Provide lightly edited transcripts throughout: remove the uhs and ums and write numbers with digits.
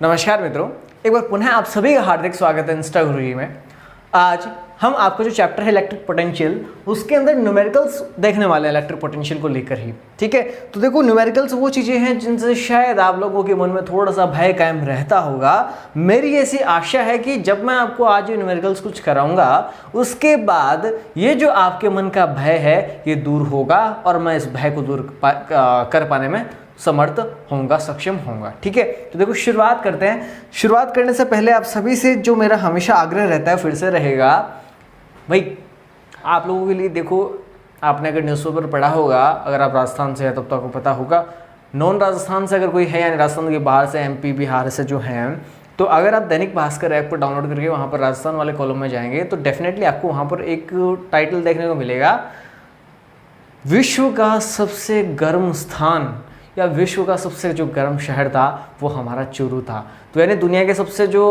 नमस्कार मित्रों, एक बार पुनः आप सभी का हार्दिक स्वागत है इंस्टा गुरुजी में। आज हम आपको जो चैप्टर है इलेक्ट्रिक पोटेंशियल, उसके अंदर न्यूमेरिकल्स देखने वाले हैं इलेक्ट्रिक पोटेंशियल को लेकर ही। ठीक है, तो देखो न्यूमेरिकल्स वो चीज़ें हैं जिनसे शायद आप लोगों के मन में थोड़ा सा भय कायम रहता होगा। मेरी ऐसी आशा है कि जब मैं आपको आज ये न्यूमेरिकल्स कुछ कराऊंगा, उसके बाद ये जो आपके मन का भय है ये दूर होगा और मैं इस भय को दूर कर पाने में समर्थ होऊंगा, सक्षम होऊंगा। ठीक है, तो देखो शुरुआत करते हैं। शुरुआत करने से पहले आप सभी से जो मेरा हमेशा आग्रह रहता है फिर से रहेगा, भाई आप लोगों के लिए देखो, आपने अगर न्यूज़पेपर पढ़ा होगा, अगर आप राजस्थान से हैं तब तो आपको पता होगा, नॉन राजस्थान से अगर कोई है यानी राजस्थान के बाहर से एमपी बिहार से जो हैं, तो अगर आप दैनिक भास्कर ऐप को डाउनलोड करके वहाँ पर राजस्थान वाले कॉलम में जाएंगे तो डेफिनेटली आपको वहाँ पर एक टाइटल देखने को मिलेगा, विश्व का सबसे गर्म स्थान या विश्व का सबसे जो गर्म शहर था वो हमारा चूरू था। तो यानी दुनिया के सबसे जो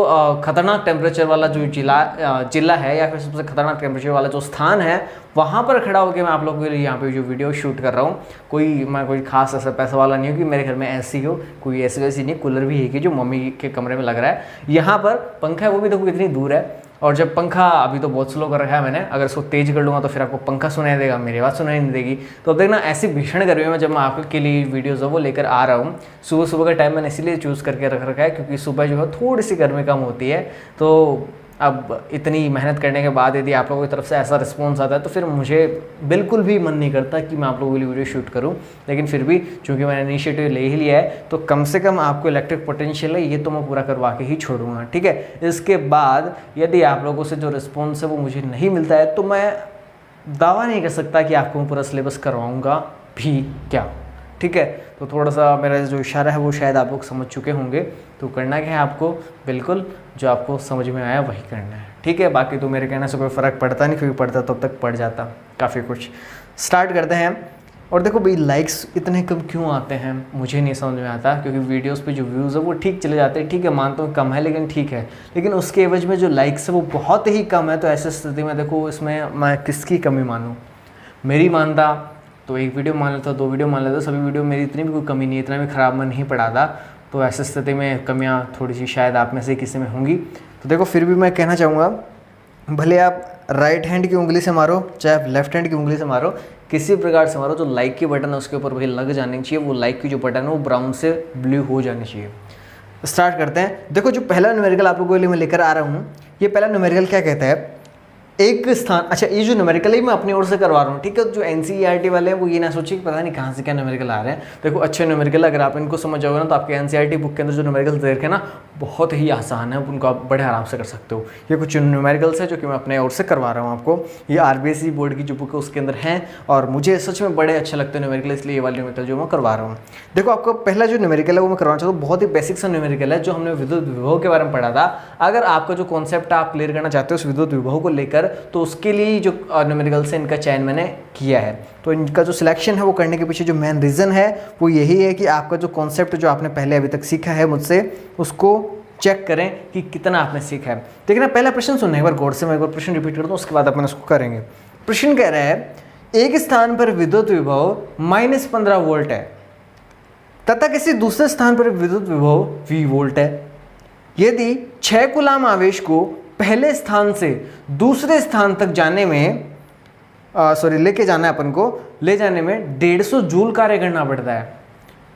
खतरनाक टेम्परेचर वाला जो जिला है या फिर सबसे खतरनाक टेम्परेचर वाला जो स्थान है, वहाँ पर खड़ा होकर मैं आप लोगों के लिए यहाँ पे जो वीडियो शूट कर रहा हूँ। मैं कोई खास ऐसा पैसा वाला नहीं हूँ कि मेरे घर में ऐसी हो, कोई ऐसी वैसी नहीं। कूलर भी है कि जो मम्मी के कमरे में लग रहा है, यहाँ पर पंखा है वो भी देखो कितनी दूर है। और जब पंखा अभी तो बहुत स्लो कर रखा है मैंने, अगर इसको तेज कर लूँगा तो फिर आपको पंखा सुनाई देगा, मेरी आवाज़ सुनाई नहीं देगी। तो अब देखना ऐसी भीषण गर्मी में जब मैं आपके लिए वीडियोज़ है वो लेकर आ रहा हूँ, सुबह सुबह का टाइम मैंने इसीलिए चूज़ करके रख रखा है क्योंकि सुबह जो है थोड़ी सी गर्मी कम होती है। तो अब इतनी मेहनत करने के बाद यदि आप लोगों की तरफ से ऐसा रिस्पॉन्स आता है तो फिर मुझे बिल्कुल भी मन नहीं करता कि मैं आप लोगों के लिए वीडियो शूट करूं। लेकिन फिर भी चूंकि मैंने इनिशिएटिव ले ही लिया है तो कम से कम आपको इलेक्ट्रिक पोटेंशियल है ये तो मैं पूरा करवा के ही छोड़ूंगा। ठीक है, इसके बाद यदि आप लोगों से जो रिस्पॉन्स है वो मुझे नहीं मिलता है तो मैं दावा नहीं कर सकता कि आपको मैं पूरा सिलेबस करवाऊँगा भी क्या। ठीक है, तो थोड़ा सा मेरा जो इशारा है वो शायद आप लोग समझ चुके होंगे। तो करना क्या है आपको, बिल्कुल जो आपको समझ में आया वही करना है। ठीक है, बाकी तो मेरे कहने से कोई फ़र्क पड़ता नहीं, क्योंकि पड़ता तब तक पड़ जाता काफ़ी कुछ। स्टार्ट करते हैं। और देखो भाई लाइक्स इतने कम क्यों आते हैं मुझे नहीं समझ में आता, क्योंकि वीडियोस पे जो व्यूज़ है वो ठीक चले जाते हैं। ठीक है, मानता हूँ कम है लेकिन ठीक है, लेकिन उसके एवज में जो लाइक्स है वो बहुत ही कम है। तो ऐसी स्थिति में देखो इसमें मैं किसकी कमी मानूँ, मेरी मानता तो एक वीडियो मान लेता, 2 वीडियो मान लेता, सभी वीडियो मेरी इतनी भी कोई कमी नहीं है, इतना भी ख़राब मैं नहीं पड़ा था। तो ऐसी स्थिति में कमियां थोड़ी सी शायद आप में से किसी में होंगी। तो देखो फिर भी मैं कहना चाहूँगा, भले आप राइट हैंड की उंगली से मारो चाहे आप लेफ्ट हैंड की उंगली से मारो, किसी प्रकार से मारो, जो लाइक की बटन है उसके ऊपर भाई लग जानी चाहिए। वो लाइक की जो बटन है वो ब्राउन से ब्लू हो जानी चाहिए। स्टार्ट करते हैं। देखो जो पहला न्यूमेरिकल आप लोगों के लिए मैं लेकर आ रहा हूँ, ये पहला न्यूमेरिकल क्या कहता है, एक स्थान। अच्छा, ये जो न्यूमेरिकल है मैं अपनी ओर से करवा रहा हूँ। ठीक है, जो एनसीईआरटी वाले हैं वो ये ना सोचिए कि पता नहीं कहाँ से क्या न्यूमेरिकल आ रहे हैं। देखो अच्छे न्यूमेरिकल अगर आप इनको समझ जाओगे ना तो आपके एनसीईआरटी बुक के अंदर जो न्यूमेरिकल दे रखे ना बहुत ही आसान है, उनको आप बड़े आराम से कर सकते हो। ये कुछ न्यूमेरिकल्स है जो कि मैं अपने ओर से करवा रहा हूँ आपको। ये आरबीएसई बोर्ड की जो बुक है उसके अंदर हैं और मुझे सच में बड़े अच्छे लगते हैं न्यूमेरिकल, इसलिए ये वाले न्यूमेरिकल जो मैं करवा रहा हूँ। देखो आपको पहला जो न्यूमेरिकल है वो मैं करवाना चाहता हूँ, बहुत ही बेसिक सा न्यूमेरिकल है जो हमने विद्युत विभव के बारे में पढ़ा था। अगर आपका जो कॉन्सेप्ट आप क्लियर करना चाहते हो उस विद्युत विभव को लेकर, तो उसके लिए जो न्यूमेरिकल्स है इनका चयन मैंने किया है। तो इनका जो सिलेक्शन है वो करने के पीछे जो मेन रीज़न है वो यही है कि आपका जो कॉन्सेप्ट जो आपने पहले अभी तक सीखा है मुझसे, उसको चेक करें कि कितना आपने सीखा है। देखना पहला प्रश्न सुनना एक बार गौर से, मैं एक बार प्रश्न रिपीट करता हूँ उसके बाद अपन उसको करेंगे। प्रश्न कह रहा है, एक स्थान पर विद्युत विभव -15 वोल्ट है तथा किसी दूसरे स्थान पर विद्युत विभव V वोल्ट है। यदि 6 कूलाम आवेश को पहले स्थान से दूसरे स्थान तक जाने में लेके जाना है, अपन को ले जाने में 150 जूल कार्य करना पड़ता है,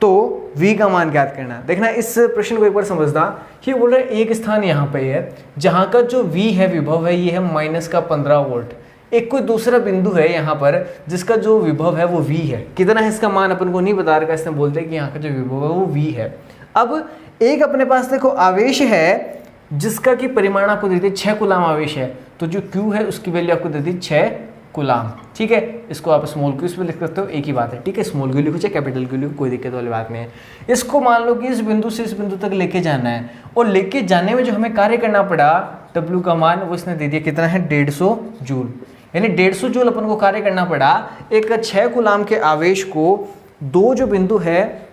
तो V का मान ज्ञात करना है। देखना इस प्रश्न को एक बार समझना, ये बोल रहे एक स्थान यहाँ पे है जहाँ का जो V है विभव है ये है -15 वोल्ट। एक कोई दूसरा बिंदु है यहाँ पर जिसका जो विभव है वो V है, कितना है इसका मान अपन को नहीं बता रखा, इसने बोलते हैं कि यहाँ का जो विभव है वो V है। अब एक अपने पास देखो आवेश है जिसका कि परिमाण आपको देती है 6 कूलाम आवेश है, तो जो Q है उसकी वैल्यू आपको देती है 6 कूलाम। ठीक है, इसको आप स्मॉल क्यू पे लिख सकते हो, एक ही बात है। ठीक है, स्मॉल क्यू लिखो चाहे कैपिटल क्यू लिखो, कोई दिक्कत वाली बात नहीं है। इसको मान लो कि इस बिंदु से इस बिंदु तक लेके जाना है और लेके जाने में जो हमें कार्य करना पड़ा W का मान वो इसने दे दिया, कितना है 150 जूल। यानी 150 जूल अपन को कार्य करना पड़ा एक 6 कूलाम के आवेश को, दो जो बिंदु है,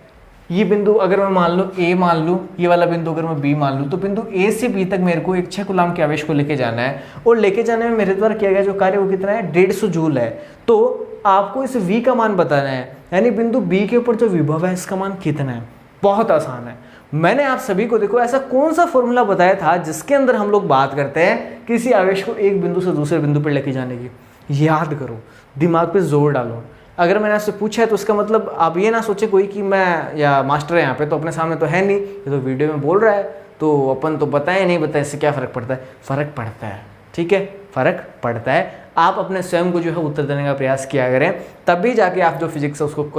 ये बिंदु अगर मैं मान लो A मान लूँ, ये वाला बिंदु अगर मैं B मान लूँ, तो बिंदु A से B तक मेरे को एक 6 कूलाम के आवेश को लेके जाना है और लेके जाने में मेरे द्वारा किया गया जो कार्य वो कितना है 150 जूल है। तो आपको इस V का मान बताना है, यानी बिंदु B के ऊपर जो विभव है इसका मान कितना है। बहुत आसान है, मैंने आप सभी को देखो ऐसा कौन सा फॉर्मूला बताया था जिसके अंदर हम लोग बात करते हैं किसी आवेश को एक बिंदु से दूसरे बिंदु पर लेके जाने की। याद करो, दिमाग पे जोर डालो। अगर मैंने आपसे पूछा है तो इसका मतलब आप ये ना सोचे कोई कि मैं या मास्टर है यहाँ पे तो अपने सामने तो है नहीं, ये तो वीडियो में बोल रहा है तो अपन तो बताए नहीं बताए, इससे क्या फ़र्क पड़ता है? फ़र्क पड़ता है, ठीक है, फ़र्क पड़ता है। आप अपने स्वयं को जो है उत्तर देने का प्रयास किया करें, तभी जाके आप जो फिजिक्स है उसको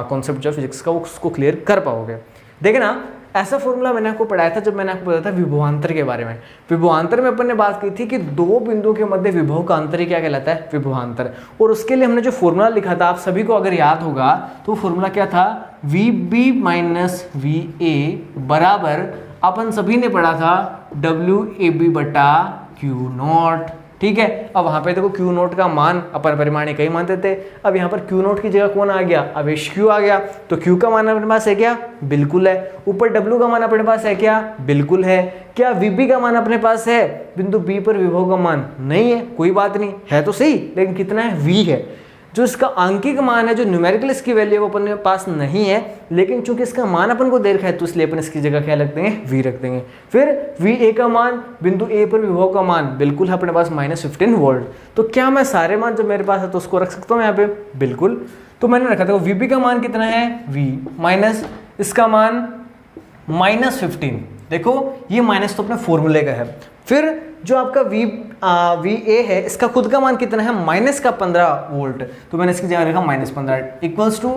कॉन्सेप्ट जो फिजिक्स का उसको क्लियर कर पाओगे। देखिए ना, ऐसा फॉर्मूला मैंने आपको पढ़ाया था जब मैंने आपको बताया था विभवांतर के बारे में। विभवांतर में अपन ने बात की थी कि दो बिंदुओं के मध्य विभव का अंतर ही क्या कहलाता है? विभवांतर। और उसके लिए हमने जो फॉर्मूला लिखा था, आप सभी को अगर याद होगा तो फॉर्मूला क्या था? VB माइनस VA बराबर अपन सभी ने पढ़ा था WAB बटा Q नॉट, ठीक है। अब वहाँ पे देखो Q नोट का मान अपन परिमाण इकाई मानते थे, अब यहाँ पर Q नोट की जगह कौन आ गया? आवेश Q आ गया। तो Q का मान अपने पास है क्या? बिल्कुल है। ऊपर W का मान अपने पास है क्या? बिल्कुल है। क्या VB का मान अपने पास है? बिंदु B पर विभव का मान नहीं है, कोई बात नहीं, है तो सही, लेकिन कितना है? V है। जो इसका आंकिक मान है, जो न्यूमेरिकल इसकी वैल्यू वो अपने पास नहीं है, लेकिन चूंकि इसका मान अपन को दे रखा है तो इसलिए अपन इसकी जगह क्या रख देंगे? V रख देंगे। फिर VA का मान, बिंदु A पर विभव का मान बिल्कुल है अपने पास -15 वोल्ट। तो क्या मैं सारे मान जो मेरे पास है तो उसको रख सकता हूँ यहाँ पे? बिल्कुल। तो मैंने रखा था VB का मान कितना है? V माइनस इसका मान -15। देखो ये माइनस तो अपने फॉर्मूले का है। फिर जो आपका VA है, इसका खुद का मान कितना है? -15 वोल्ट। तो मैंने इसकी जगह रखा -15 इक्वल्स टू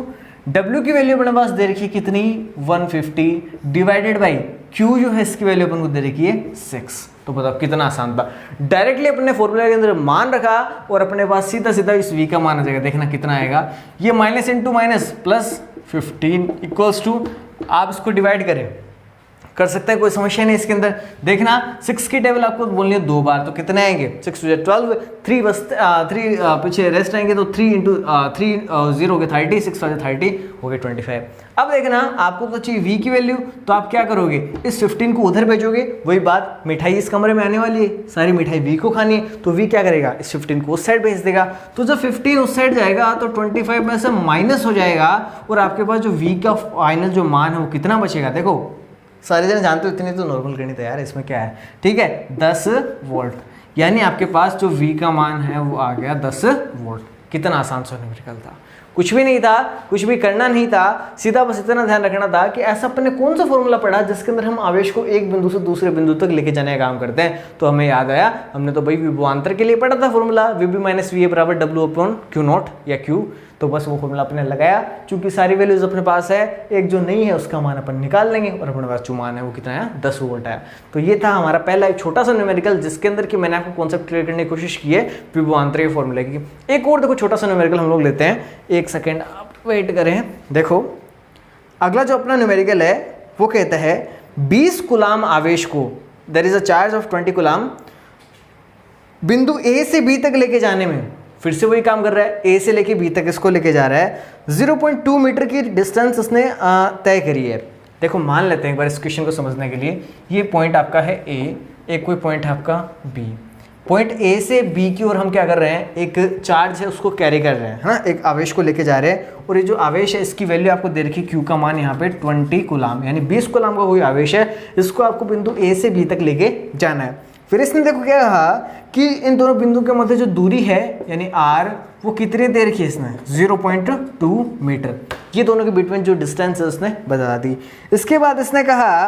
W की वैल्यू अपने पास दे रखी है कितनी? 150 डिवाइडेड बाई Q जो है इसकी वैल्यू अपन को दे रखी है 6। तो बताओ कितना आसान था। डायरेक्टली अपने फॉर्मूला के अंदर मान रखा और अपने पास सीधा सीधा इस V का मान आ जाएगा। देखना कितना आएगा, ये minus into minus plus 15 equals to, आप इसको डिवाइड करें, कर सकते हैं, कोई समस्या नहीं इसके अंदर। देखना 6 की टेबल आपको बोलनी है 2 बार, तो कितने आएंगे? 6 × 12, 3 बस 3 पीछे रेस्ट आएंगे तो 3 × 3 0 हो गए 30, 6 30 हो गए 25। अब देखना आपको तो चाहिए V की वैल्यू, तो आप क्या करोगे? इस 15 को उधर भेजोगे। वही बात, मिठाई इस कमरे में आने वाली है, सारी मिठाई V को खानी है, तो V क्या करेगा? इस 15 को उस साइड भेज देगा। तो जब 15 उस साइड जाएगा तो 25 में से माइनस हो जाएगा और आपके पास जो V का फाइनल जो मान है वो कितना बचेगा? देखो सारे जने जानते हो, इतनी तो नॉर्मल गणित है यार, इसमें क्या है, ठीक है, 10 वोल्ट। यानी आपके पास जो V का मान है वो आ गया 10 वोल्ट। कितना आसान सा न्यूमेरिकल था, कुछ भी नहीं था, कुछ भी करना नहीं था, सीधा बस इतना ध्यान रखना था कि ऐसा अपन ने कौन सा फॉर्मूला पढ़ा जिसके अंदर हम आवेश को एक बिंदु से दूसरे बिंदु तक लेके जाने का काम करते हैं। तो हमें याद आया, हमने तो भाई विभवांतर के लिए पढ़ा था फॉर्मूला, VB माइनस VA बराबर W/Q नॉट या Q। तो बस वो फॉर्मूला अपने लगाया, चूंकि सारी वैल्यूज अपने पास है, एक जो नहीं है उसका मान अपन निकाल लेंगे और अपने पास जो मान है वो कितना है? 10 वोल्ट है। तो ये था हमारा पहला एक छोटा सा न्यूमेरिकल जिसके अंदर कि मैंने आपको कॉन्सेप्ट क्लियर करने की कोशिश की है विभवांतर के फॉर्मूले की। एक और देखो छोटा सा न्यूमेरिकल हम लोग लेते हैं, एक सेकेंड आप वेट करें। देखो अगला जो अपना न्यूमेरिकल है वो कहता है 20 कूलाम आवेश को, there is a charge of 20 coulomb, बिंदु A से B तक लेके जाने में, फिर से वही काम कर रहा है, A से लेके B तक इसको लेके जा रहा है, 0.2 मीटर की डिस्टेंस उसने तय करी है। देखो मान लेते हैं एक बार इस क्वेश्चन को समझने के लिए, ये पॉइंट आपका है A, एक कोई पॉइंट है आपका B। पॉइंट A से B की ओर हम क्या कर रहे हैं? एक चार्ज है उसको कैरी कर रहे हैं, है ना, एक आवेश को लेके जा रहे हैं। और ये जो आवेश है इसकी वैल्यू आपको दे रखी, Q का मान यहाँ पे 20 कूलाम, यानी 20 कूलाम का कोई आवेश है, इसको आपको बिंदु A से B तक लेके जाना है। फिर इसने देखो क्या कहा कि इन दोनों बिंदु के मध्य जो दूरी है यानी R, वो कितनी दे रखी है इसने? 0.2 मीटर। ये दोनों के बीच में जो डिस्टेंस है उसने बता दी। इसके बाद इसने कहा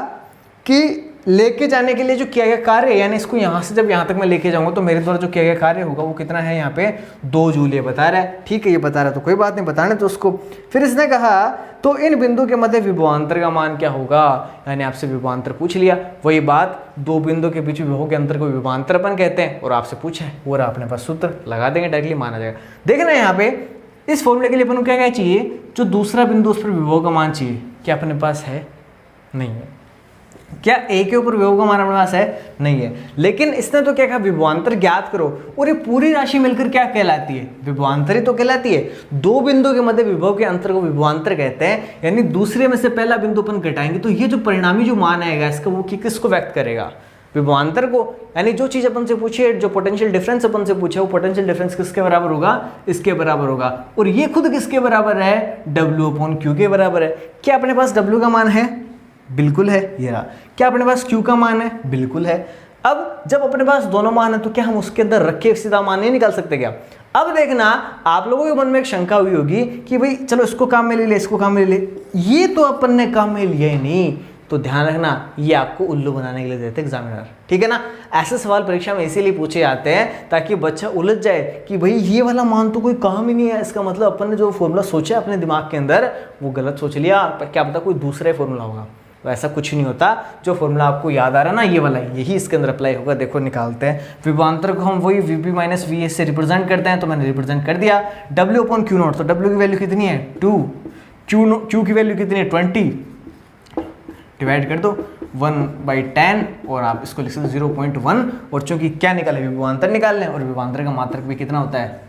कि लेके जाने के लिए जो किया गया कार्य, यानी इसको यहाँ से जब यहाँ तक मैं लेके जाऊंगा तो मेरे द्वारा जो किया गया कार्य होगा वो कितना है? यहाँ पे 2 जूल ये बता रहा है, ठीक है, ये बता रहा है तो कोई बात नहीं, बताने तो उसको। फिर इसने कहा तो इन बिंदु के मध्य विभवांतर का मान क्या होगा? यानी आपसे विभवांतर पूछ लिया, वही बात, दो बिंदु के बीच विभव के अंतर को विभवांतर अपन कहते हैं, और आपसे पूछे वो रहा अपने पास सूत्र, लगा देंगे डायरेक्टली माना जाएगा। देखना यहाँ पे इस फॉर्मूले के लिए अपन को क्या क्या चाहिए? जो दूसरा बिंदु उस पर विभव का मान चाहिए, क्या अपने पास है? नहीं है। क्या A के ऊपर विभव का मान अपने पास है? नहीं है। लेकिन इसने तो क्या कहा? विभवांतर ज्ञात करो, और ये पूरी राशि मिलकर क्या कहलाती है? विभवांतर ही तो कहलाती है। दो बिंदु के मध्य विभव के अंतर को विभवांतर कहते हैं, यानी दूसरे में से पहला बिंदु अपन घटाएंगे तो ये जो परिणामी जो मान आएगा इसका, वो किसको व्यक्त करेगा? विभवांतर को। यानी जो चीज अपन से पूछे, जो पोटेंशियल डिफरेंस अपन से पूछे, वो पोटेंशियल डिफरेंस किसके बराबर होगा? इसके बराबर होगा। और ये खुद किसके बराबर है? W/Q के बराबर है। क्या अपने पास W का मान है? बिल्कुल है, ये रहा। क्या अपने पास Q का मान है? बिल्कुल है। अब जब अपने पास दोनों मान है तो क्या हम उसके अंदर रख के सीधा मान नहीं निकाल सकते क्या? अब देखना, आप लोगों के मन में एक शंका हुई होगी कि भाई चलो इसको काम में ले ले, इसको काम में ले ले, ये तो अपन ने काम में लिया ही नहीं। तो ध्यान रखना, ये आपको उल्लू बनाने के लिए देते हैं एग्जामिनर, ठीक है ना। ऐसे सवाल परीक्षा में इसीलिए पूछे जाते हैं ताकि बच्चा उलझ जाए कि भाई ये वाला मान तो कोई काम ही नहीं है, इसका मतलब अपन ने जो फॉर्मूला सोचा अपने दिमाग के अंदर वो गलत सोच लिया, पर क्या पता कोई दूसरा ही फॉर्मूला होगा। तो ऐसा कुछ नहीं होता, जो फॉर्मूला आपको याद आ रहा है ना, ये वाला यही इसके अंदर अप्लाई होगा। देखो निकालते हैं, विभवांतर को हम वही VP माइनस VS से रिप्रेजेंट करते हैं, तो मैंने रिप्रेजेंट कर दिया। W अपॉन Q नॉट, तो W की वैल्यू कितनी है 2, Q की वैल्यू कितनी है 20, डिवाइड कर दो 1/10 और आप इसको लिख सकते 0.1। और चूंकि क्या निकाले, विभवांतर निकाल लें, और विभवांतर का मात्रक भी कितना होता है,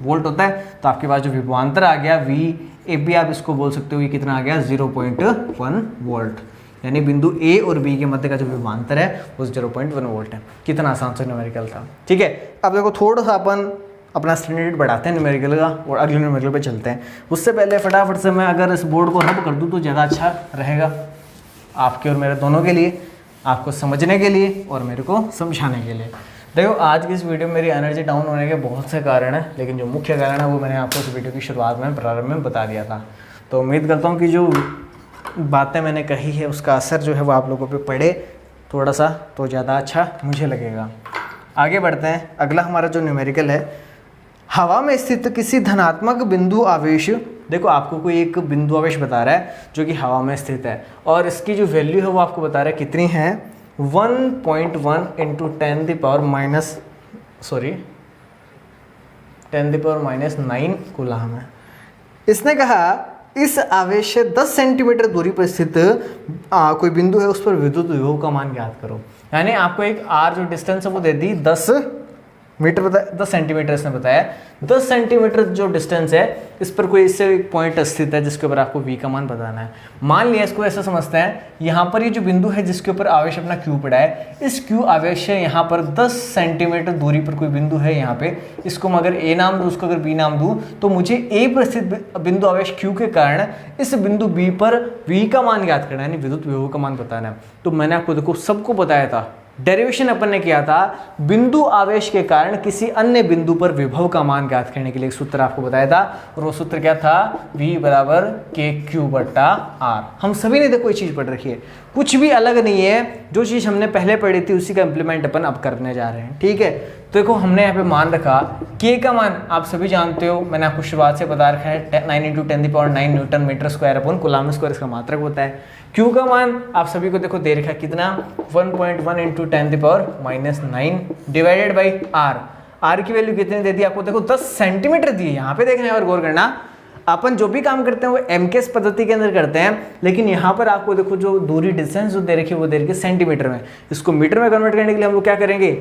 वोल्ट होता है। तो आपके पास जो विभवांतर आ गया VAB, आप इसको बोल सकते हो ये कितना आ गया 0.1 वोल्ट, यानी बिंदु A और B के मध्य का जो विभवांतर है वो 0.1 वोल्ट है। कितना आसान सा न्यूमेरिकल था, ठीक है। अब देखो थोड़ा सा अपन अपना स्टैंडर्ड बढ़ाते हैं न्यूमेरिकल का और अगले न्यूमेरिकल पे चलते हैं। उससे पहले फटाफट से मैं अगर इस बोर्ड को रब कर दूँ तो ज़्यादा अच्छा रहेगा आपके और मेरे दोनों के लिए, आपको समझने के लिए और मेरे को समझाने के लिए। देखो आज की इस वीडियो में मेरी एनर्जी डाउन होने के बहुत से कारण हैं, लेकिन जो मुख्य कारण है वो मैंने आपको इस वीडियो की शुरुआत में प्रारंभ में बता दिया था। तो उम्मीद करता हूँ कि जो बातें मैंने कही है उसका असर जो है वो आप लोगों पे पड़े थोड़ा सा, तो ज़्यादा अच्छा मुझे लगेगा। आगे बढ़ते हैं। अगला हमारा जो न्यूमेरिकल है, हवा में स्थित किसी धनात्मक बिंदु आवेश, देखो आपको कोई एक बिंदु आवेश बता रहा है जो कि हवा में स्थित है, और इसकी जो वैल्यू है वो आपको बता रहा है कितनी है 1.1 इंटू 10⁻⁹ कूलम है। इसने कहा इस आवेश से 10 सेंटीमीटर दूरी पर स्थित कोई बिंदु है, उस पर विद्युत विभव का मान ज्ञात करो। यानी आपको एक R जो डिस्टेंस है वो दे दी 10 मीटर, 10 सेंटीमीटर इसने बताया। 10 सेंटीमीटर जो डिस्टेंस है इस पर कोई इससे एक पॉइंट स्थित है जिसके ऊपर आपको V का मान बताना है। मान लिया इसको ऐसा समझते हैं, यहाँ पर ये जो बिंदु है जिसके ऊपर आवेश अपना Q पड़ा है, इस Q आवेश से यहाँ पर 10 सेंटीमीटर दूरी पर कोई बिंदु है यहाँ पे, इसको मैं अगर A नाम दूँ, उसको अगर B नाम दूँ, तो मुझे A पर स्थित बिंदु आवेश Q के कारण इस बिंदु B पर V का मान ज्ञात करना है, यानी विद्युत विभव का मान बताना है। तो मैंने आपको देखो सबको बताया था, डेरिवेशन अपन ने किया था बिंदु आवेश के कारण किसी अन्य बिंदु पर विभव का मान ज्ञात करने के लिए एक सूत्र आपको बताया था, और वो सूत्र क्या था, V बराबर KQ/R। हम सभी ने देखो ये चीज पढ़ रखी है, कुछ भी अलग नहीं है, जो चीज हमने पहले पढ़ी थी उसी का इंप्लीमेंट अपन अब करने जा रहे हैं, ठीक है। तो देखो हमने यहाँ पे मान रखा K का मान आप सभी जानते हो, मैंने आपको शुरुआत से बता रखा है 9 × 10⁻⁹ newton metre square upon coulomb square इसका मात्रक होता है। Q का मान आप सभी को देखो दे रखा कितना 1.1 इंटू 10⁻⁹ डिवाइडेड बाई R की वैल्यू कितनी दे दी आपको, देखो 10 सेंटीमीटर दी है। यहाँ पे देखना है और गौर करना, अपन जो भी काम करते हैं वो MKS पद्धति के अंदर करते हैं, लेकिन यहाँ पर आपको देखो जो दूरी डिस्टेंस जो दे रखी है वो दे रखी है सेंटीमीटर में। इसको मीटर में कन्वर्ट करने के लिए हम लोग क्या करेंगे,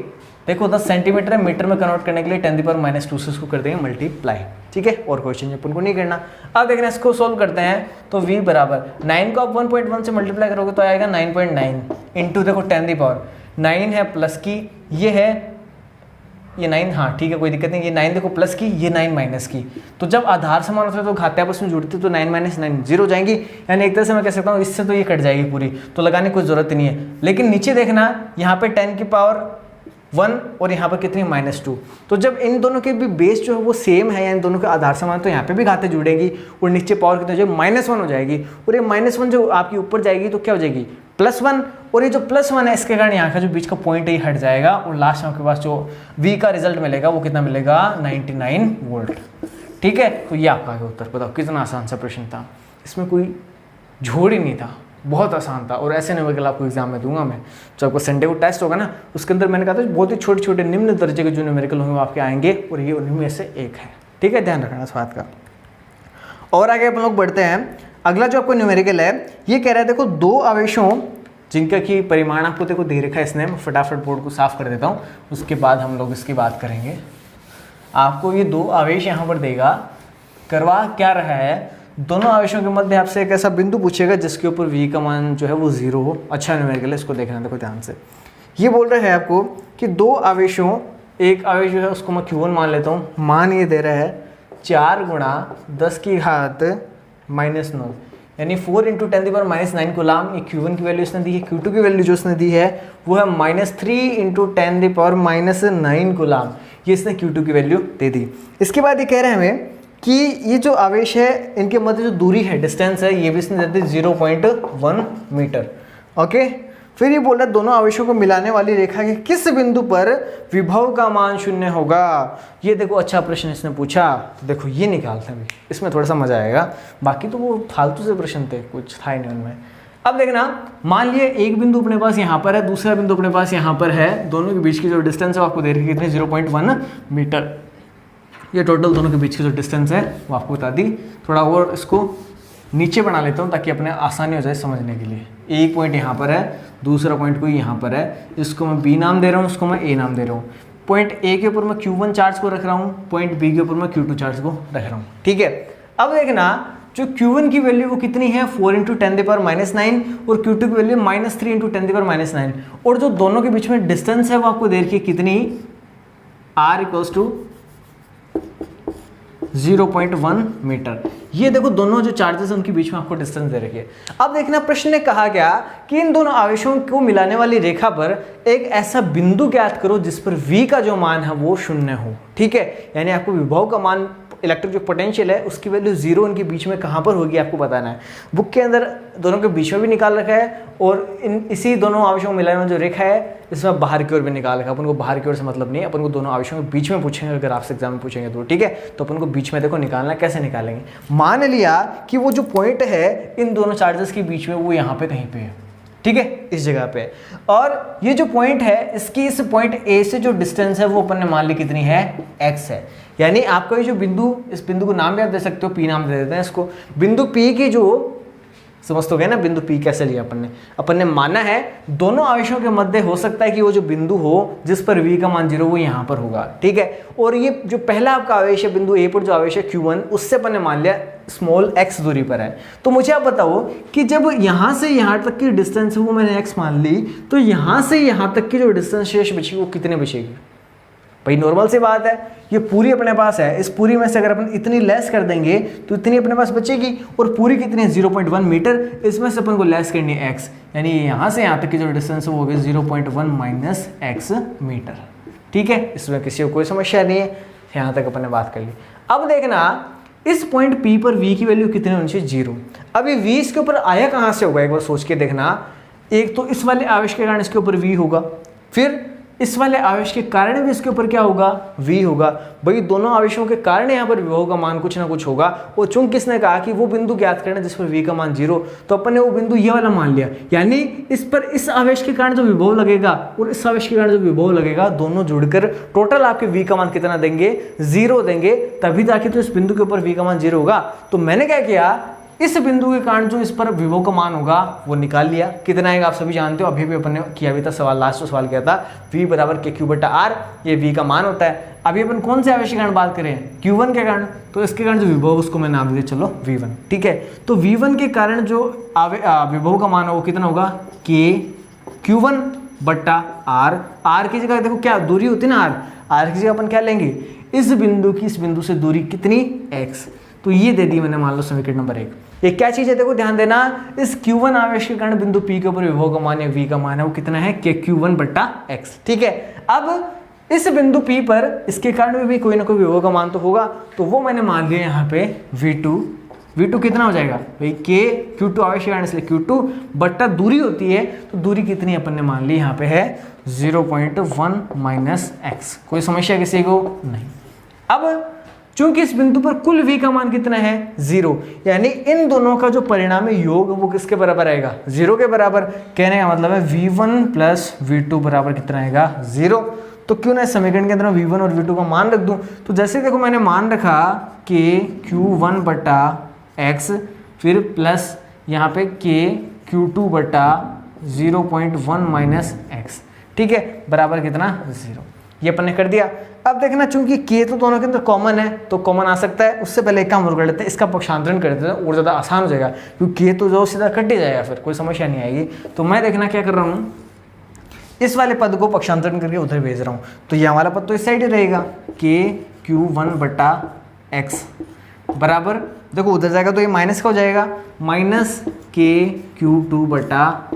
देखो 10 सेंटीमीटर है, मीटर में कन्वर्ट करने के लिए 10⁻⁻² से इसको कर देंगे मल्टीप्लाई, ठीक है। और क्वेश्चन अपन को नहीं करना। अब देखना इसको सोल्व करते हैं, तो V बराबर 9 को आप 1.1 से मल्टीप्लाई करोगे तो आएगा 9.9 इंटू देखो 10⁻9 है प्लस की, ये है ये 9, हाँ ठीक है कोई दिक्कत नहीं, ये 9 देखो प्लस की, ये 9 माइनस की। तो जब आधार समान होते हैं तो घाते आपस में जुड़ते तो 9 - 9 0 हो जाएंगी, यानी एक तरह से मैं कह सकता हूँ इससे तो ये कट जाएगी पूरी, तो लगाने की कोई जरूरत नहीं है। लेकिन नीचे देखना यहाँ पे 10⁻1 और यहाँ पर कितनी -2, तो जब इन दोनों के भी बेस जो है वो सेम है, यानी दोनों के आधार समान, तो यहाँ पे भी घाते जुड़ेंगी और नीचे पावर कितनी हो जाएगी -1 हो जाएगी, और ये -1 जो आपकी ऊपर जाएगी तो क्या हो जाएगी +1, और ये जो +1 है इसके कारण यहाँ का जो बीच का पॉइंट है ये हट जाएगा, और लास्ट में आपके पास जो V का रिजल्ट मिलेगा वो कितना मिलेगा 99 वोल्ट, ठीक है। तो ये आपका है उत्तर। बताओ कितना आसान सा प्रश्न था, इसमें कोई झोड़ ही नहीं था, बहुत आसान था। और ऐसे न्यूमेरिकल आपको एग्जाम में दूंगा मैं, जो आपको संडे को टेस्ट होगा ना उसके अंदर मैंने कहा था बहुत ही छोटे छोटे निम्न दर्जे के जो न्यूमेरिकल होंगे वो आपके आएंगे, और ये उन्हीं में से एक है, ठीक है, ध्यान रखना इस बात का। और आगे अपन लोग बढ़ते हैं। अगला जो आपको न्यूमेरिकल है ये कह रहा है देखो दो आवेशों जिनका कि परिमाण आपको देखो दे रखा है इसने, मैं फटाफट बोर्ड को साफ कर देता हूँ, उसके बाद हम लोग इसकी बात करेंगे। आपको ये दो आवेश यहाँ पर देगा, करवा क्या रहा है, दोनों आवेशों के मध्य आपसे एक ऐसा बिंदु पूछेगा जिसके ऊपर V का मान जो है वो 0 हो। अच्छा न्यूमेरिकल है, इसको देखना देखो ध्यान से। ये बोल रहा है आपको कि दो आवेशों, एक आवेश जो है उसको मैं Q1 मान लेता हूँ, मान ये दे रहा है 4 × 10⁻⁻⁹ यानी 4 × 10⁻⁹ कूलाम। ये Q1 की वैल्यू इसने दी है, Q2 की वैल्यू जो इसने दी है वो है -3 × 10⁻⁹ कूलाम। ये इसने Q2 की वैल्यू दे दी। इसके बाद ये कह रहे हैं हमें कि ये जो आवेश है इनके मध्य जो दूरी है, डिस्टेंस है, ये भी इसने दे दी 0.1 मीटर। ओके, फिर ये बोल रहा है दोनों आवेशों को मिलाने वाली रेखा के किस बिंदु पर विभव का मान 0 होगा। ये देखो अच्छा प्रश्न इसने पूछा, तो देखो ये निकालते हैं, इसमें थोड़ा सा मजा आएगा, बाकी तो वो फालतू से प्रश्न थे, कुछ था ही नहीं उनमें। अब देखना, मान लिए एक बिंदु अपने पास यहाँ पर है, दूसरा बिंदु अपने पास यहाँ पर है, दोनों के बीच की जो डिस्टेंस है आपको दे रखी है कितनी, 0.1 मीटर। ये टोटल दोनों के बीच की जो डिस्टेंस है वो आपको बता दी। थोड़ा और इसको नीचे बना लेता हूँ ताकि अपने आसानी हो जाए समझने के लिए। एक पॉइंट यहाँ पर है, दूसरा पॉइंट कोई यहाँ पर है, इसको मैं B नाम दे रहा हूँ, उसको मैं A नाम दे रहा हूँ। पॉइंट A के ऊपर मैं Q1 चार्ज को रख रहा हूँ, पॉइंट B के ऊपर मैं Q2 चार्ज को रख रहा हूँ। ठीक है, अब देखना जो Q1 की वैल्यू वो कितनी है, 4 × 10⁻⁹ और Q2 की वैल्यू -3 × 10⁻⁹, और जो दोनों के बीच में डिस्टेंस है वो आपको दे रखी है कितनी, R = 0.1 मीटर। ये देखो दोनों जो चार्जेस हैं उनके बीच में आपको डिस्टेंस दे रखी है। अब देखना प्रश्न ने कहा क्या कि इन दोनों आवेशों को मिलाने वाली रेखा पर एक ऐसा बिंदु ज्ञात करो जिस पर V का जो मान है वो 0 हो। ठीक है, यानी आपको विभव का मान, इलेक्ट्रिक जो पोटेंशियल है उसकी वैल्यू 0 इनके बीच में कहाँ पर होगी आपको बताना है। बुक के अंदर दोनों के बीच में भी निकाल रखा है, और इसी दोनों आवेशों को मिलाने में जो रेखा है इसमें बाहर की ओर भी निकाल रखा है। अपन को बाहर की ओर से मतलब नहीं है, अपन को दोनों आवेशों के बीच में पूछेंगे, अगर आपसे एग्जाम में पूछेंगे तो। ठीक है, तो अपन को बीच में देखो निकालना, कैसे निकालेंगे। मान लिया कि वो जो पॉइंट है इन दोनों चार्जेस के बीच में वो यहाँ पे कहीं पे है, ठीक है, इस जगह पे, और ये जो पॉइंट है इसकी इस पॉइंट A से जो डिस्टेंस है वो अपन ने मान ली कितनी है, x है। यानी आपका ये जो बिंदु, इस बिंदु को नाम भी आप दे सकते हो, P नाम दे देते हैं इसको। बिंदु P की जो, समझ तो गए ना बिंदु P कैसे लिया अपन ने माना है दोनों आवेशों के मध्य हो सकता है कि वो जो बिंदु हो जिस पर V का मान 0 वो यहाँ पर होगा। ठीक है, और ये जो पहला आपका आवेश है बिंदु A पर जो आवेश है Q1, उससे अपन ने मान लिया स्मॉल x दूरी पर है। तो मुझे आप बताओ कि जब यहाँ से यहाँ तक की डिस्टेंस है वो मैंने x मान ली, तो यहाँ से यहाँ तक की जो डिस्टेंस शेष बचेगी वो कितने बचेगी। भाई नॉर्मल सी बात है, ये पूरी अपने पास है, इस पूरी में से अगर अपन इतनी लेस कर देंगे तो इतनी अपने पास बचेगी, और पूरी कितनी है 0.1 मीटर, इसमें से अपन को लेस करनी है x, यानी यहाँ से यहाँ तक की जो डिस्टेंस है वो होगी 0.1 - x मीटर। ठीक है, इसमें किसी को कोई समस्या नहीं है, यहाँ तक अपन ने बात कर ली। अब देखना इस पॉइंट P पर V की वैल्यू कितनी होनी चाहिए, 0। अब ये V इसके ऊपर आया कहाँ से होगा, एक बार सोच के देखना। एक तो इस वाले आवेश के कारण इसके ऊपर V होगा, फिर इस वाले आवेश के कारण भी इसके ऊपर क्या होगा, V होगा। भाई दोनों आवेशों के कारण यहाँ पर विभव का मान कुछ ना कुछ होगा, और चूंकि किसने कहा कि वो बिंदु ज्ञात करना जिस पर V का मान 0, तो अपन ने वो बिंदु ये वाला मान लिया। यानी इस पर इस आवेश के कारण जो विभव लगेगा और इस आवेश के कारण जो विभव लगेगा, दोनों जुड़कर टोटल आपके V का मान कितना देंगे, 0 देंगे, तभी जाके तो इस बिंदु के ऊपर V का मान 0 होगा। तो मैंने क्या किया, इस बिंदु के कारण जो इस पर विभव का मान होगा वो निकाल लिया। कितना आएगा आप सभी जानते हो, अभी भी अपन ने किया भी था सवाल, लास्ट सवाल किया था, V = KQ/R, ये V का मान होता है। अभी अपन कौन से आवेश के कारण बात करें, Q1 के कारण, तो इसके कारण जो विभव उसको मैं नाम दे चलो V1। ठीक है, तो V1 के कारण जो विभव का मान है वो कितना होगा, KQ1/R। R की जगह देखो क्या दूरी होती है ना, R की जगह अपन क्या लेंगे, इस बिंदु की इस बिंदु से दूरी कितनी, x। तो ये दे दी मैंने, मान लो समीकरण नंबर 1। ये क्या चीज है देखो ध्यान देना, इस Q1 आवेश के कारण बिंदु P के ऊपर विभव का मान या V का मान है वो कितना है, KQ1/x। ठीक है, अब इस बिंदु P पर इसके कारण भी कोई ना कोई विभव का मान तो होगा, तो वो मैंने मान लिया यहाँ पे V2 कितना हो जाएगा भाई, Q2 आवेश के कारण इसलिए Q2 बट्टा दूरी होती है, तो दूरी कितनी अपन ने मान ली यहाँ पे है 0.1 - x। कोई समस्या किसी को नहीं। अब चूंकि इस बिंदु पर कुल V का मान कितना है, 0, यानी इन दोनों का जो परिणामी योग वो किसके बराबर आएगा, 0 के बराबर। कहने का मतलब है V1 + V2 बराबर कितना आएगा, 0। तो क्यों ना समीकरण के अंदर V1 और V2 का मान रख दूं। तो जैसे देखो मैंने मान रखा कि Q1/x, फिर प्लस यहाँ पे KQ2/0.1 - x। ठीक है, बराबर कितना, 0। ये अपन ने कर दिया। अब देखना चूंकि K तो दोनों के अंदर कॉमन है तो कॉमन आ सकता है, उससे पहले एक काम और कर लेते हैं, इसका पक्षांतरण कर देते हैं और ज़्यादा आसान हो जाएगा, क्योंकि K तो जो सीधा कट ही जाएगा, फिर कोई समस्या नहीं आएगी। तो मैं देखना क्या कर रहा हूँ, इस वाले पद को पक्षांतरण करके उधर भेज रहा हूँ, तो ये वाला पद तो इस साइड ही रहेगा, KQ1/x बराबर देखो उधर जाएगा तो ये माइनस का हो जाएगा, माइनस KQ2 बटा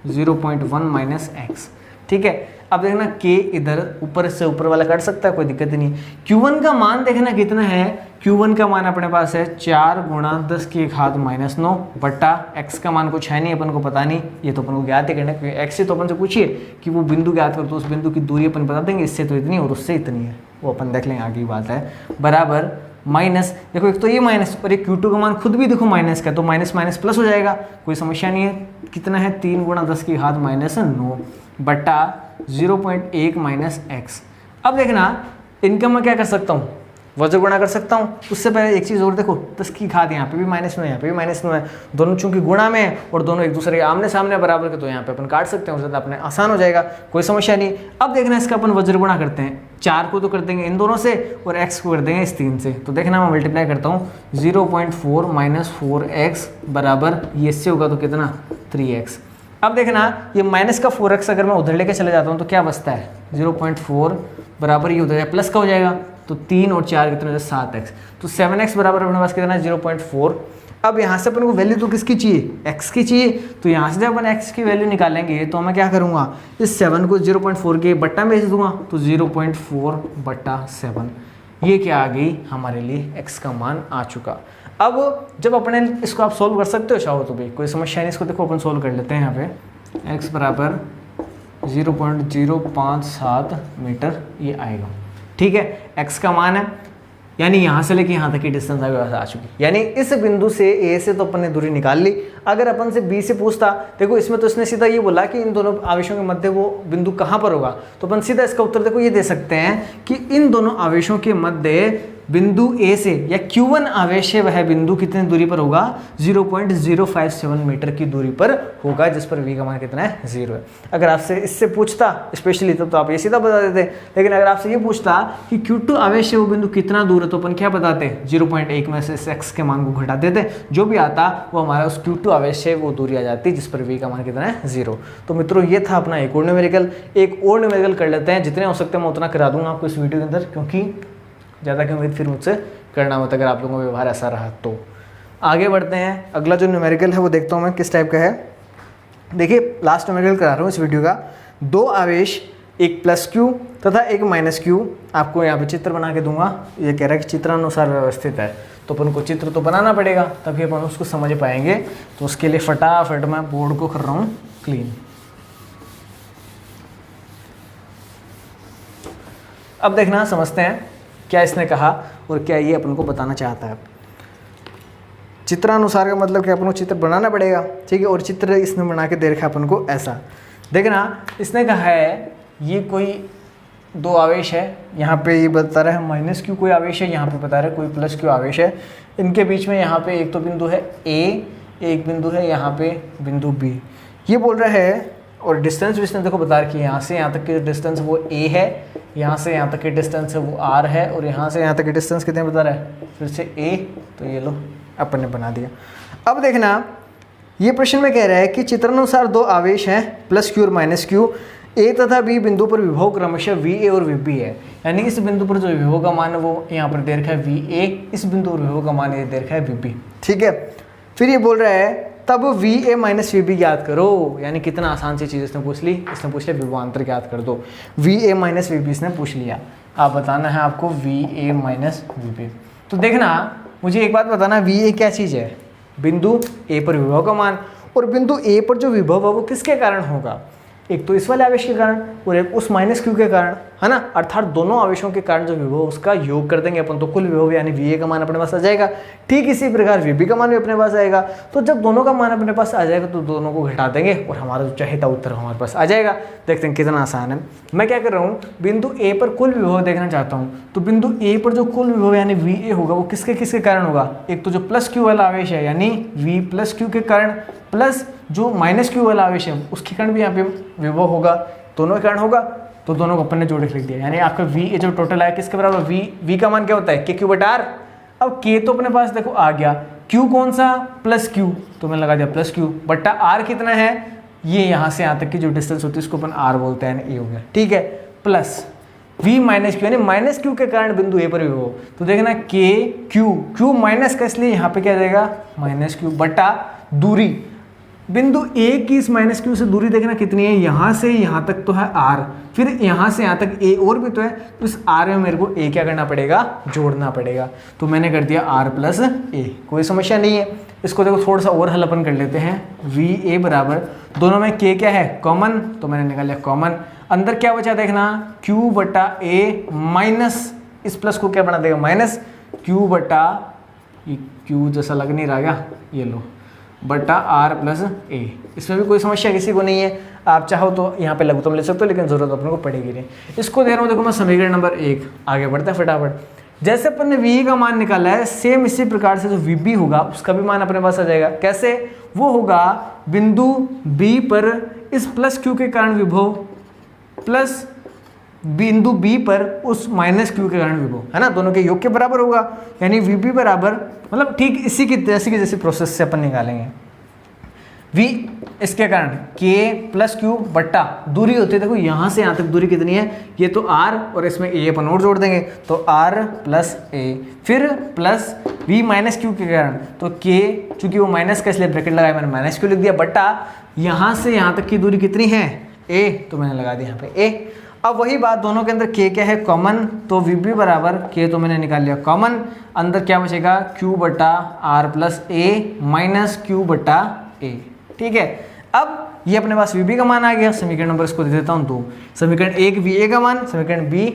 0.1 माइनस एक्स। ठीक है, अब देखना k इधर ऊपर से ऊपर वाला काट सकता है, कोई दिक्कत नहीं। Q1 का मान देखना कितना है, Q1 का मान अपने पास है 4 गुणा 10 की घात -9 बटा x का मान कुछ है नहीं, अपन को पता नहीं, ये तो अपन को ज्ञात ही करना है, क्योंकि x से तो अपन से पूछिए कि वो बिंदु ज्ञात कर, तो उस बिंदु की दूरी अपन बता देंगे, इससे तो इतनी और उससे इतनी है, वो अपन देख लेंगे, आगे की बात है। बराबर माइनस, देखो एक तो ये माइनस और एक Q2 का मान खुद भी देखो माइनस का, तो माइनस माइनस प्लस हो जाएगा, कोई समस्या नहीं है। कितना है 3 गुणा 10 की घात -9 बटा 0.1 माइनस एक्स। अब देखना इनका मैं क्या कर सकता हूँ, वज्र गुणा कर सकता हूँ। उससे पहले एक चीज़ और देखो, 10 की घात यहाँ पे भी -9 है, यहाँ पे भी -9 है, दोनों चूंकि गुणा में है और दोनों एक दूसरे के आमने सामने बराबर के, तो यहाँ पे अपन काट सकते हैं, ज़्यादा अपने आसान हो जाएगा, कोई समस्या नहीं। अब देखना इसका अपन वज्र गुणा करते हैं, 4 को तो कर देंगे इन दोनों से और x को कर देंगे इस 3 से, तो देखना मैं मल्टीप्लाई करता हूँ, 0.4 माइनस 4x बराबर ये इससे होगा तो कितना 3x। अब देखना ये माइनस का 4x अगर मैं उधर लेके चले जाता हूँ तो क्या बचता है, 0.4 बराबर ये उधर प्लस का हो जाएगा, तो 3 और 4 कितने हो 7x, तो 7x बराबर अपने पास कितना है 0.4। अब यहाँ से अपन को वैल्यू तो किसकी चाहिए, x की चाहिए, तो यहाँ से जब अपन x की वैल्यू निकालेंगे तो मैं क्या करूँगा, इस 7 को 0.4 के बट्टा में भेज दूंगा, तो 0.4 बट्टा 7, ये क्या आ गई हमारे लिए x का मान आ चुका। अब जब अपने इसको आप सोल्व कर सकते हो चाहो तो भी, कोई समस्या नहीं, इसको देखो अपन सोल्व कर लेते हैं। यहाँ पे x बराबर 0.057 मीटर ये आएगा। ठीक है, x का मान है, यानी यहाँ से लेके यहाँ तक की डिस्टेंस आ चुकी, यानी इस बिंदु से A से तो अपन ने दूरी निकाल ली। अगर अपन से B से पूछता, देखो इसमें तो इसने सीधा ये बोला कि इन दोनों आवेशों के मध्य वो बिंदु कहाँ पर होगा, तो अपन सीधा इसका उत्तर देखो ये दे सकते हैं कि इन दोनों आवेशों के मध्य बिंदु A से या Q1 आवेश है वह बिंदु कितनी दूरी पर होगा, 0.057 मीटर की दूरी पर होगा, जिस पर V का मान कितना है 0 है। अगर आपसे इससे पूछता स्पेशली तब तो आप ये सीधा बता देते, लेकिन अगर आपसे ये पूछता कि Q2 आवेश है वो बिंदु कितना दूर है, तो अपन क्या बताते, 0.1 में से इस x के मान को घटा देते, जो भी आता वो हमारा उस Q2 आवेश है वो दूरी आ जाती जिस पर V का मान कितना है 0। तो मित्रों ये था अपना एक और न्यूमेरिकल। एक और न्यूमेरिकल कर लेते हैं, जितने हो सकते हैं मैं उतना करा दूंगा आपको इस वीडियो के अंदर, क्योंकि ज़्यादा की उम्मीद फिर मुझसे करना मत अगर आप लोगों का व्यवहार ऐसा रहा तो। आगे बढ़ते हैं, अगला जो न्यूमेरिकल है वो देखता हूँ मैं किस टाइप का है। देखिए लास्ट न्यूमेरिकल करा रहा हूँ इस वीडियो का, 2 आवेश, एक +q तथा एक -q, आपको यहाँ पे चित्र बना के दूंगा। ये कह रहा है कि चित्रानुसार व्यवस्थित है, तो अपन को चित्र तो बनाना पड़ेगा तभी अपन उसको समझ पाएंगे। तो उसके लिए फटाफट मैं बोर्ड को कर रहा हूँ क्लीन। अब देखना समझते हैं क्या इसने कहा और क्या ये अपन को बताना चाहता है। चित्रानुसार का मतलब कि अपन को चित्र बनाना पड़ेगा, ठीक है। और चित्र इसने बना के दे रखा है अपन को ऐसा। देखना इसने कहा है ये कोई 2 आवेश है, यहाँ पे ये बता रहा है -q कोई आवेश है, यहाँ पे बता रहा है कोई +q आवेश है। इनके बीच में यहाँ पे एक तो बिंदु है A, एक बिंदु है यहाँ पे बिंदु B। ये बोल रहा है और डिस्टेंस भी इसने देखो बता रखी है, यहाँ से यहाँ तक की डिस्टेंस वो A है, यहाँ से यहाँ तक की डिस्टेंस है वो R है, और यहाँ से यहाँ तक की डिस्टेंस कितने बता रहा है फिर से A। तो ये लो अपन ने बना दिया। अब देखना ये प्रश्न में कह रहा है कि चित्रानुसार 2 आवेश हैं +q और -q, A तथा B बिंदु पर विभव क्रमशः VA और VB है। यानी इस बिंदु पर जो विभव का मान है वो यहाँ पर दे रखा है VA, इस बिंदु पर विभव का मान ये दे रखा है VB, ठीक है। फिर ये बोल रहा है तब VA - VB ज्ञात करो, यानी कितना आसान सी चीज़ इसने पूछ ली, इसने पूछ लिया विभवांतर ज्ञात कर दो। VA - VB इसने पूछ लिया, आप बताना है आपको VA - VB। तो देखना मुझे एक बात बताना, VA क्या चीज़ है, बिंदु A पर विभव का मान, और बिंदु A पर जो विभव है वो किसके कारण होगा, एक तो इस वाले आवेश के कारण और एक उस -q के कारण, है ना। अर्थात दोनों आवेशों के कारण जो विभव उसका योग कर देंगे अपन, तो कुल विभव यानी VA का मान अपने पास आ जाएगा। ठीक इसी प्रकार VB का मान भी अपने पास आएगा। तो जब दोनों का मान अपने पास आ जाएगा तो दोनों को घटा देंगे और हमारा जो चाहिए था उत्तर हमारे पास आ जाएगा। देखते हैं कितना आसान है। मैं क्या कर रहा हूँ, बिंदु A पर कुल विभव देखना चाहता हूँ, तो बिंदु A पर जो कुल विभव यानी VA होगा वो किसके किसके कारण होगा, एक तो जो +q वाला आवेश है यानी V+q के कारण, प्लस जो -q वाला आवेश है उसके कारण भी यहाँ पे विभव होगा, दोनों के कारण होगा। तो दोनों को अपन ने जोड़ के लिख दिया, यानी आपका VA जो टोटल है किसके बराबर, V का मान क्या होता है KQ/R। अब K तो अपने पास देखो आ गया, Q कौन सा +q, तो मैंने लगा दिया +q बट्टा R कितना है, ये यहाँ से यहाँ तक की जो डिस्टेंस होती है उसको अपन R बोलते हैं, A हो गया, ठीक है। प्लस v माइनस क्यू, यानी माइनस क्यू के कारण बिंदु ए पर विभव। तो देखना के क्यू, क्यू माइनस का इसलिए यहाँ पे क्या जाएगा माइनस क्यू बटा दूरी, बिंदु ए की इस माइनस क्यू से दूरी देखना कितनी है, यहाँ से यहाँ तक तो है r, फिर यहाँ से यहाँ तक a और भी तो है, तो इस r में मेरे को a क्या करना पड़ेगा, जोड़ना पड़ेगा। तो मैंने कर दिया r प्लस a, कोई समस्या नहीं है। इसको देखो थोड़ा सा और हल अपन कर लेते हैं। वी ए बराबर, दोनों में k क्या है कॉमन, तो मैंने निकाल लिया कॉमन, अंदर क्या बचा देखना q बटा a माइनस इस प्लस को क्या बना देगा माइनस q बटा, ये q जैसा लग नहीं रहा क्या, ये लो बटा r प्लस a। इसमें भी कोई समस्या किसी को नहीं है, आप चाहो तो यहाँ पे लघुत्तम ले सकते हो, लेकिन जरूरत अपने को पड़ेगी नहीं। इसको दे रहा हूँ, देखो मैं समीकरण नंबर 1, आगे बढ़ते हैं फटाफट। जैसे अपन ने v का मान निकाला है, सेम इसी प्रकार से जो vb होगा उसका भी मान अपने पास आ जाएगा। कैसे, वो होगा बिंदु b पर इस प्लस q के कारण विभव प्लस बिंदु b पर उस माइनस q के कारण विभव, है ना, दोनों के योग के बराबर होगा। यानी vb बराबर, मतलब ठीक इसी की जैसी प्रोसेस से अपन निकालेंगे। v इसके कारण k प्लस क्यू बट्टा दूरी होती है, देखो यहाँ से यहाँ तक दूरी कितनी है, ये तो r और इसमें a अपन और जोड़ देंगे तो r प्लस a, फिर प्लस v माइनस क्यू के कारण तो k, चूंकि वो माइनस का इसलिए ब्रैकेट लगाया मैंने माइनस क्यू लिख दिया, बट्टा यहाँ से यहाँ तक की दूरी कितनी है a, तो मैंने लगा दिया यहाँ पे a। अब वही बात, दोनों के अंदर k क्या है कॉमन, तो vb बराबर k तो मैंने निकाल लिया कॉमन, अंदर क्या बचेगा q बटा r plus a minus q बटा a। ठीक है, अब ये अपने पास vb का मान आ गया। समीकरण नंबर इसको दे देता हूँ 2, समीकरण 1 va का मान, समीकरण b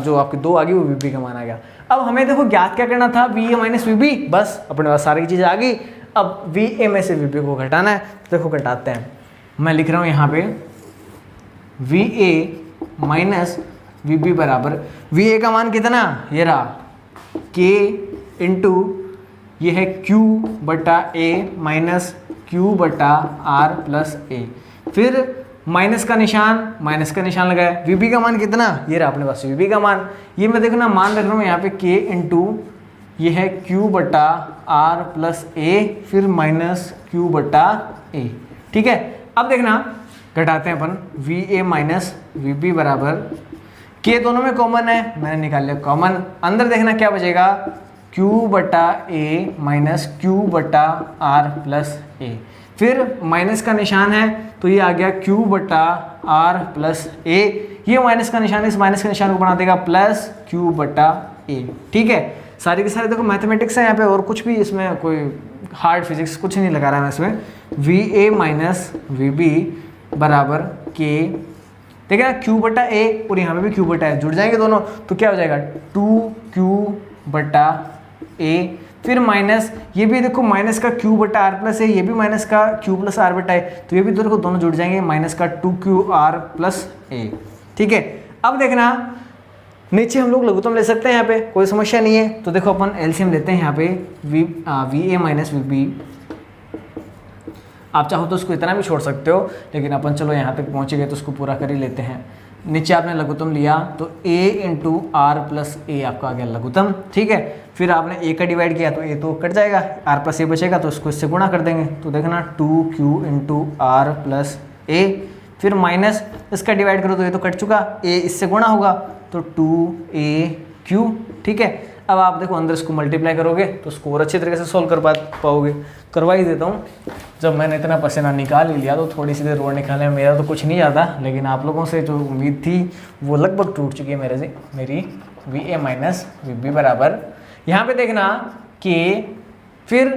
जो आपकी 2 आ गई वो vb का मान आ गया। अब हमें देखो ज्ञात क्या करना था, va माइनस vb, बस अपने पास सारी चीज़ें आ गई। अब va में से vb को घटाना है, देखो घटाते हैं। मैं लिख रहा हूँ यहाँ पे va माइनस vb बराबर, va का मान कितना, ये रहा k इंटू ये है q बटा a माइनस q बटा r प्लस a, फिर माइनस का निशान लगाया। vb का मान कितना, ये रहा अपने पास vb का मान, ये मैं देखना मान रख रहा हूँ यहाँ पे k इंटू ये है q बटा r प्लस a, फिर माइनस q बटा a। ठीक है, अब देखना घटाते हैं अपन, va माइनस vb बराबर, k दोनों में कॉमन है, मैंने निकाल लिया कॉमन, अंदर देखना क्या बचेगा q बटा a माइनस q बटा r प्लस a, फिर माइनस का निशान है तो ये आ गया q बटा r प्लस a, ये माइनस का निशान है, इस माइनस के निशान को बना देगा प्लस q बटा a। ठीक है, सारे के सारे देखो मैथमेटिक्स है यहाँ पे, और कुछ भी इसमें कोई हार्ड फिजिक्स कुछ नहीं लगा रहा है मैं इसमें। va माइनस vb बराबर k, देखिए ना q बटा a और यहाँ पे भी q बटा a जुड़ जाएंगे दोनों, तो क्या हो जाएगा 2q बटा a, फिर माइनस ये भी देखो माइनस का q बटा r प्लस a, ये भी माइनस का q प्लस r बटा a, तो ये भी देखो दोनों जुड़ जाएंगे, माइनस का 2qr प्लस a। ठीक है, अब देखना नीचे हम लोग लघुत्तम ले सकते हैं, यहाँ पे कोई समस्या नहीं है। तो देखो अपन एलसीएम लेते हैं यहाँ पे va माइनस vb, आप चाहो तो उसको इतना भी छोड़ सकते हो, लेकिन अपन चलो यहाँ तक पहुँचे गए तो उसको पूरा कर ही लेते हैं। नीचे आपने लघुत्तम लिया तो a इंटू आर प्लस ए आपका आ गया लघुत्तम। ठीक है, फिर आपने a का डिवाइड किया तो a तो कट जाएगा, r प्लस ए बचेगा तो इसको इससे गुणा कर देंगे, तो देखना 2q इंटू आर प्लस ए, फिर माइनस इसका डिवाइड करो तो ये तो कट चुका, a इससे गुणा होगा तो 2aq। ठीक है, अब आप देखो अंदर इसको मल्टीप्लाई करोगे तो स्कोर अच्छी तरीके से सॉल्व कर पाओगे। करवा ही देता हूँ, जब मैंने इतना पसीना निकाल ही लिया तो थोड़ी सी देर रोड निकालने में मेरा तो कुछ नहीं जाता, लेकिन आप लोगों से जो उम्मीद थी वो लगभग टूट चुकी है मेरे से। मेरी va माइनस vb बराबर, यहाँ पे देखना कि फिर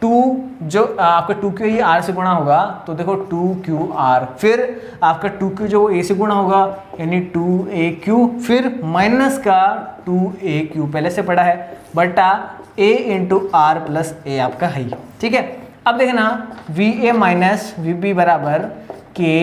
2 जो आपका 2q ये r से गुणा होगा तो देखो 2qr, फिर आपका 2q जो a से गुणा होगा यानी 2aq, फिर माइनस का 2aq पहले से पड़ा है बटा a इंटू आर प्लस ए आपका है। ठीक है, अब देखना va माइनस vb बराबर के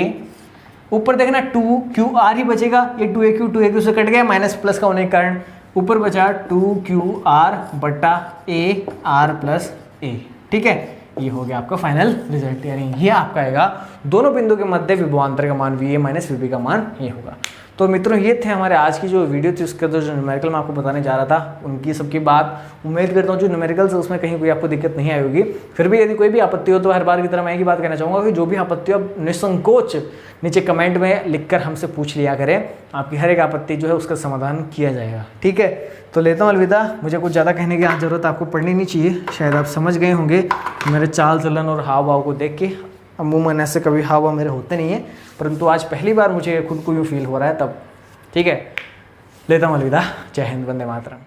ऊपर देखना 2qr ही बचेगा, ये 2aq से कट गया, माइनस प्लस का होने के कारण ऊपर बचा 2qr बटा a r प्लस a। ठीक है, ये हो गया आपका फाइनल रिजल्ट, यानी ये आपका आएगा दोनों बिंदु के मध्य विभवांतर का मान va माइनस vb का मान ये होगा। तो मित्रों ये थे हमारे आज की जो वीडियो थी, उसके अंदर जो न्यूमेरिकल मैं आपको बताने जा रहा था उनकी सबकी बात। उम्मीद करता हूँ जो न्यूमेरिकल्स है उसमें कहीं कोई आपको दिक्कत नहीं आई होगी। फिर भी यदि कोई भी आपत्ति हो तो हर बार की तरह मैं एक ही बात कहना चाहूँगा कि जो भी आपत्ति हो निसंकोच नीचे कमेंट में लिखकर हमसे पूछ लिया करें, आपकी हर एक आपत्ति जो है उसका समाधान किया जाएगा। ठीक है, तो लेता हूँ अलविदा। मुझे कुछ ज़्यादा कहने की ज़रूरत आपको पड़नी नहीं चाहिए, शायद आप समझ गए होंगे मेरे चाल चलन और हाव भाव को देख के। अमूमन ऐसे कभी हाव भाव मेरे होते नहीं है, परंतु आज पहली बार मुझे खुद को यूँ फील हो रहा है तब। ठीक है, लेता हूँ अलविदा। जय हिंद, वंदे मातरम।